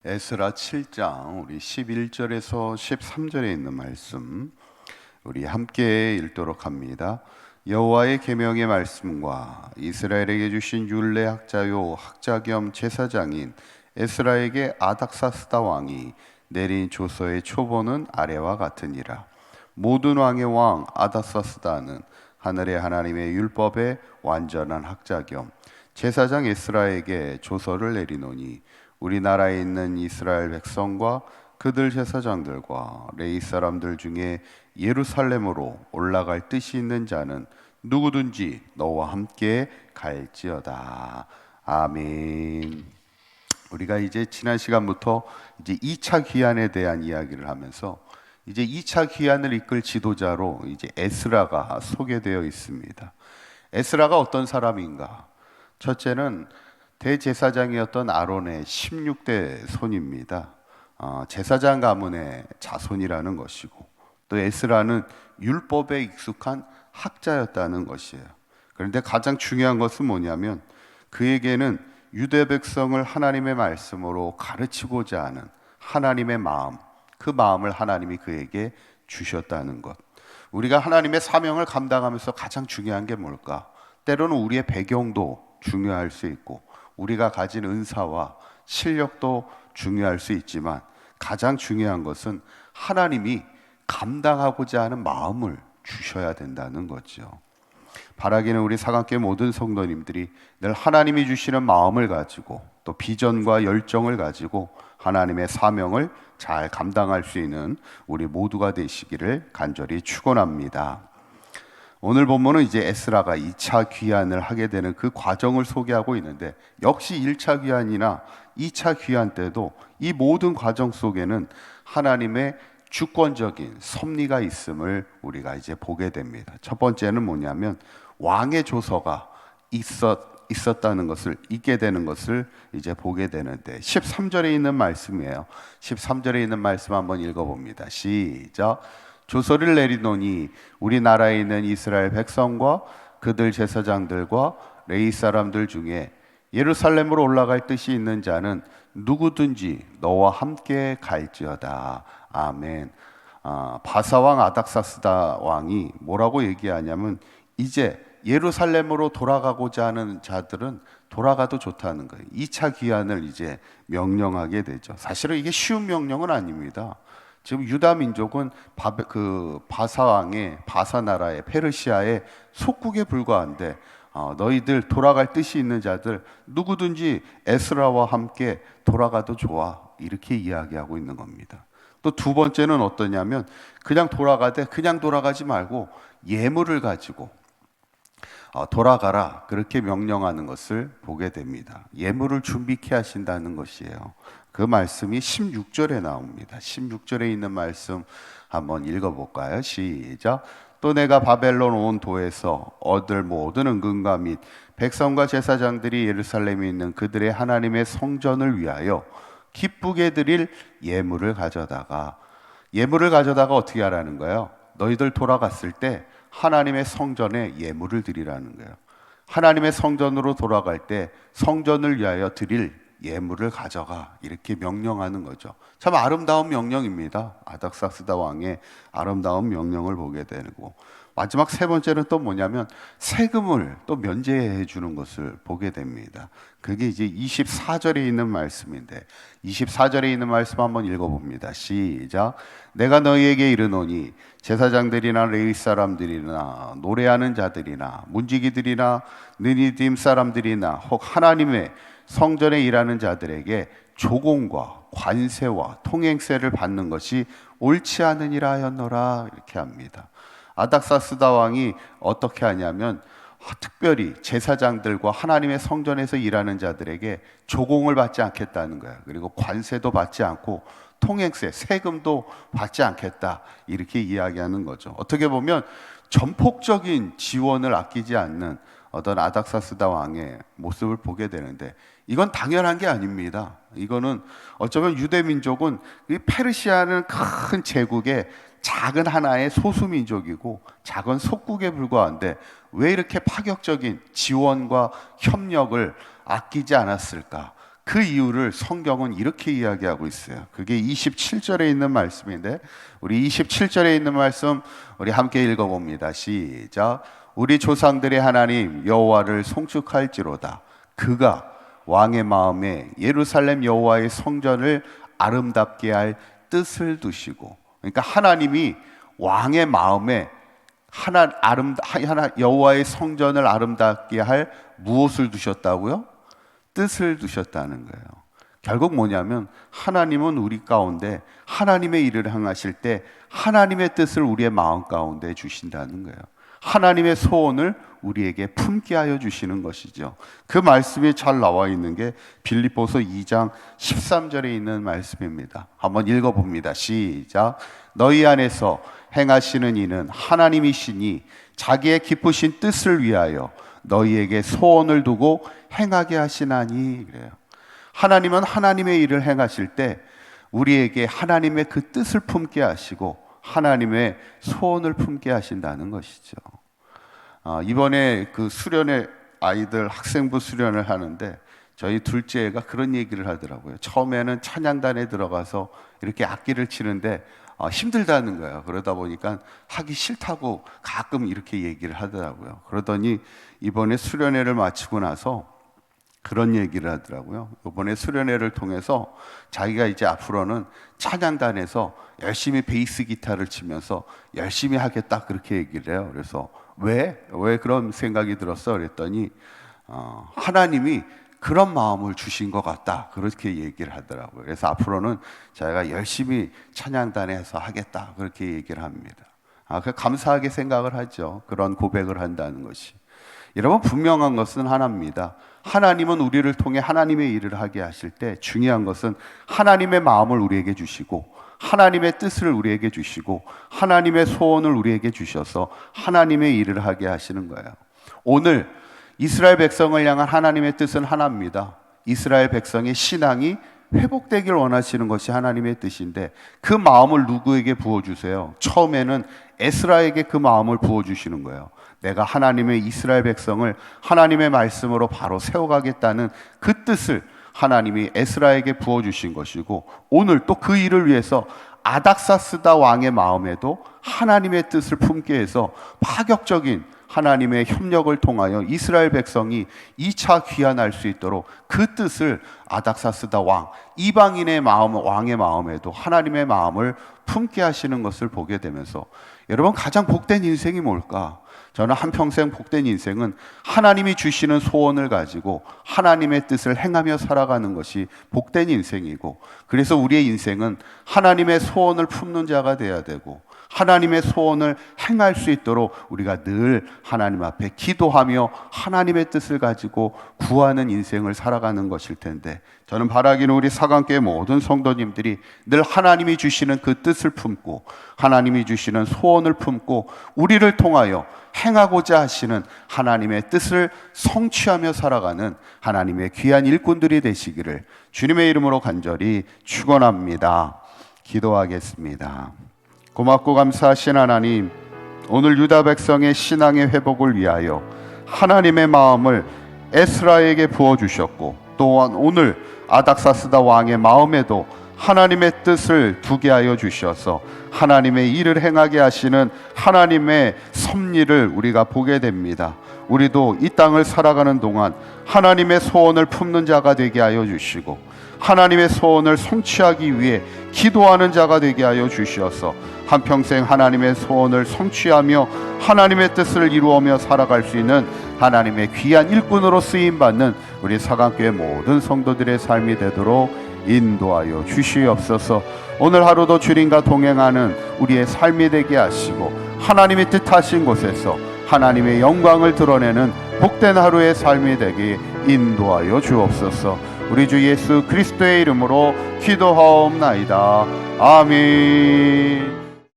에스라 7장 우리 11절에서 13절에 있는 말씀 우리 함께 읽도록 합니다. 여호와의 계명의 말씀과 이스라엘에게 주신 율례 학자요 학자 겸 제사장인 에스라에게 아닥사스다 왕이 내린 조서의 초본은 아래와 같으니라. 모든 왕의 왕 아닥사스다는 하늘의 하나님의 율법의 완전한 학자 겸 제사장 에스라에게 조서를 내리노니 우리나라에 있는 이스라엘 백성과 그들 제사장들과 레위 사람들 중에 예루살렘으로 올라갈 뜻이 있는 자는 누구든지 너와 함께 갈지어다. 아멘. 우리가 이제 지난 시간부터 이제 2차 귀환에 대한 이야기를 하면서 이제 2차 귀환을 이끌 지도자로 이제 에스라가 소개되어 있습니다. 에스라가 어떤 사람인가? 첫째는 대제사장이었던 아론의 16대 손입니다. 제사장 가문의 자손이라는 것이고, 또 에스라는 율법에 익숙한 학자였다는 것이에요. 그런데 가장 중요한 것은 뭐냐면 그에게는 유대 백성을 하나님의 말씀으로 가르치고자 하는 하나님의 마음, 그 마음을 하나님이 그에게 주셨다는 것. 우리가 하나님의 사명을 감당하면서 가장 중요한 게 뭘까? 때로는 우리의 배경도 중요할 수 있고 우리가 가진 은사와 실력도 중요할 수 있지만 가장 중요한 것은 하나님이 감당하고자 하는 마음을 주셔야 된다는 거죠. 바라기는 우리 사강교회 모든 성도님들이 늘 하나님이 주시는 마음을 가지고 또 비전과 열정을 가지고 하나님의 사명을 잘 감당할 수 있는 우리 모두가 되시기를 간절히 축원합니다. 오늘 본문은 이제 에스라가 2차 귀환을 하게 되는 그 과정을 소개하고 있는데, 역시 1차 귀환이나 2차 귀환 때도 이 모든 과정 속에는 하나님의 주권적인 섭리가 있음을 우리가 이제 보게 됩니다. 첫 번째는 뭐냐면 왕의 조서가 있었다는 것을, 있게 되는 것을 이제 보게 되는데 13절에 있는 말씀이에요. 13절에 있는 말씀 한번 읽어봅니다. 시작. 조서를 내리노니 우리나라에 있는 이스라엘 백성과 그들 제사장들과 레위 사람들 중에 예루살렘으로 올라갈 뜻이 있는 자는 누구든지 너와 함께 갈지어다. 아멘. 바사왕 아닥사스다 왕이 뭐라고 얘기하냐면 이제 예루살렘으로 돌아가고자 하는 자들은 돌아가도 좋다는 거예요. 2차 귀환을 이제 명령하게 되죠. 사실은 이게 쉬운 명령은 아닙니다. 지금 유다 민족은 바사왕의 바사나라의 페르시아의 속국에 불과한데 너희들 돌아갈 뜻이 있는 자들 누구든지 에스라와 함께 돌아가도 좋아, 이렇게 이야기하고 있는 겁니다. 또 두 번째는 어떠냐면 그냥 돌아가지 말고 예물을 가지고 돌아가라, 그렇게 명령하는 것을 보게 됩니다. 예물을 준비케 하신다는 것이에요. 그 말씀이 16절에 나옵니다. 16절에 있는 말씀 한번 읽어볼까요? 시작. 또 내가 바벨론 온 도에서 얻을 모든 은금과 및 백성과 제사장들이 예루살렘에 있는 그들의 하나님의 성전을 위하여 기쁘게 드릴 예물을 가져다가 어떻게 하라는 거예요? 너희들 돌아갔을 때 하나님의 성전에 예물을 드리라는 거예요. 하나님의 성전으로 돌아갈 때 성전을 위하여 드릴 예물을 가져가, 이렇게 명령하는 거죠. 참 아름다운 명령입니다. 아닥사스다 왕의 아름다운 명령을 보게 되고, 마지막 세 번째는 또 뭐냐면 세금을 또 면제해 주는 것을 보게 됩니다. 그게 이제 24절에 있는 말씀인데 24절에 있는 말씀 한번 읽어봅니다. 시작. 내가 너희에게 이르노니 제사장들이나 레위 사람들이나 노래하는 자들이나 문지기들이나 느니딤 사람들이나 혹 하나님의 성전에 일하는 자들에게 조공과 관세와 통행세를 받는 것이 옳지 않으니라 하였노라, 이렇게 합니다. 아닥사스다 왕이 어떻게 하냐면 특별히 제사장들과 하나님의 성전에서 일하는 자들에게 조공을 받지 않겠다는 거예요. 그리고 관세도 받지 않고 통행세, 세금도 받지 않겠다, 이렇게 이야기하는 거죠. 어떻게 보면 전폭적인 지원을 아끼지 않는 어떤 아닥사스다 왕의 모습을 보게 되는데 이건 당연한 게 아닙니다. 이거는 어쩌면 유대 민족은 페르시아는 큰 제국의 작은 하나의 소수민족이고 작은 속국에 불과한데 왜 이렇게 파격적인 지원과 협력을 아끼지 않았을까? 그 이유를 성경은 이렇게 이야기하고 있어요. 그게 27절에 있는 말씀인데, 우리 27절에 있는 말씀 우리 함께 읽어봅니다. 시작. 우리 조상들의 하나님 여호와를 송축할지로다. 그가 왕의 마음에 예루살렘 여호와의 성전을 아름답게 할 뜻을 두시고, 그러니까 하나님이 왕의 마음에 여호와의 성전을 아름답게 할 무엇을 두셨다고요? 뜻을 두셨다는 거예요. 결국 뭐냐면 하나님은 우리 가운데 하나님의 일을 행하실 때 하나님의 뜻을 우리의 마음 가운데 주신다는 거예요. 하나님의 소원을 우리에게 품게 하여 주시는 것이죠. 그 말씀이 잘 나와 있는 게 빌립보서 2장 13절에 있는 말씀입니다. 한번 읽어봅니다. 시작. 너희 안에서 행하시는 이는 하나님이시니 자기의 기쁘신 뜻을 위하여 너희에게 소원을 두고 행하게 하시나니. 그래요. 하나님은 하나님의 일을 행하실 때 우리에게 하나님의 그 뜻을 품게 하시고 하나님의 소원을 품게 하신다는 것이죠. 이번에 그 수련회 아이들 학생부 수련을 하는데 저희 둘째 애가 그런 얘기를 하더라고요. 처음에는 찬양단에 들어가서 이렇게 악기를 치는데 힘들다는 거예요. 그러다 보니까 하기 싫다고 가끔 이렇게 얘기를 하더라고요. 그러더니 이번에 수련회를 마치고 나서 그런 얘기를 하더라고요. 이번에 수련회를 통해서 자기가 이제 앞으로는 찬양단에서 열심히 베이스 기타를 치면서 열심히 하겠다 그렇게 얘기를 해요. 그래서 왜 그런 생각이 들었어? 그랬더니 하나님이 그런 마음을 주신 것 같다 그렇게 얘기를 하더라고요. 그래서 앞으로는 자기가 열심히 찬양단에서 하겠다 그렇게 얘기를 합니다. 그 감사하게 생각을 하죠. 그런 고백을 한다는 것이. 여러분, 분명한 것은 하나입니다. 하나님은 우리를 통해 하나님의 일을 하게 하실 때 중요한 것은 하나님의 마음을 우리에게 주시고 하나님의 뜻을 우리에게 주시고 하나님의 소원을 우리에게 주셔서 하나님의 일을 하게 하시는 거예요. 오늘 이스라엘 백성을 향한 하나님의 뜻은 하나입니다. 이스라엘 백성의 신앙이 회복되길 원하시는 것이 하나님의 뜻인데 그 마음을 누구에게 부어주세요? 처음에는 에스라에게 그 마음을 부어주시는 거예요. 내가 하나님의 이스라엘 백성을 하나님의 말씀으로 바로 세워가겠다는 그 뜻을 하나님이 에스라에게 부어주신 것이고, 오늘 또 그 일을 위해서 아닥사스다 왕의 마음에도 하나님의 뜻을 품게 해서 파격적인 하나님의 협력을 통하여 이스라엘 백성이 2차 귀환할 수 있도록 그 뜻을 아닥사스다 왕, 이방인의 마음, 왕의 마음에도 하나님의 마음을 품게 하시는 것을 보게 되면서, 여러분, 가장 복된 인생이 뭘까? 저는 한평생 복된 인생은 하나님이 주시는 소원을 가지고 하나님의 뜻을 행하며 살아가는 것이 복된 인생이고, 그래서 우리의 인생은 하나님의 소원을 품는 자가 되어야 되고 하나님의 소원을 행할 수 있도록 우리가 늘 하나님 앞에 기도하며 하나님의 뜻을 가지고 구하는 인생을 살아가는 것일 텐데, 저는 바라기는 우리 사강교회 모든 성도님들이 늘 하나님이 주시는 그 뜻을 품고 하나님이 주시는 소원을 품고 우리를 통하여 행하고자 하시는 하나님의 뜻을 성취하며 살아가는 하나님의 귀한 일꾼들이 되시기를 주님의 이름으로 간절히 축원합니다. 기도하겠습니다. 고맙고 감사하신 하나님, 오늘 유다 백성의 신앙의 회복을 위하여 하나님의 마음을 에스라에게 부어주셨고, 또한 오늘 아닥사스다 왕의 마음에도 하나님의 뜻을 두게 하여 주셔서 하나님의 일을 행하게 하시는 하나님의 섭리를 우리가 보게 됩니다. 우리도 이 땅을 살아가는 동안 하나님의 소원을 품는 자가 되게 하여 주시고 하나님의 소원을 성취하기 위해 기도하는 자가 되게 하여 주시어서 한평생 하나님의 소원을 성취하며 하나님의 뜻을 이루어며 살아갈 수 있는 하나님의 귀한 일꾼으로 쓰임받는 우리 사강교회 모든 성도들의 삶이 되도록 인도하여 주시옵소서. 오늘 하루도 주님과 동행하는 우리의 삶이 되게 하시고 하나님의 뜻하신 곳에서 하나님의 영광을 드러내는 복된 하루의 삶이 되게 인도하여 주옵소서. 우리 주 예수 그리스도의 이름으로 기도하옵나이다. 아멘.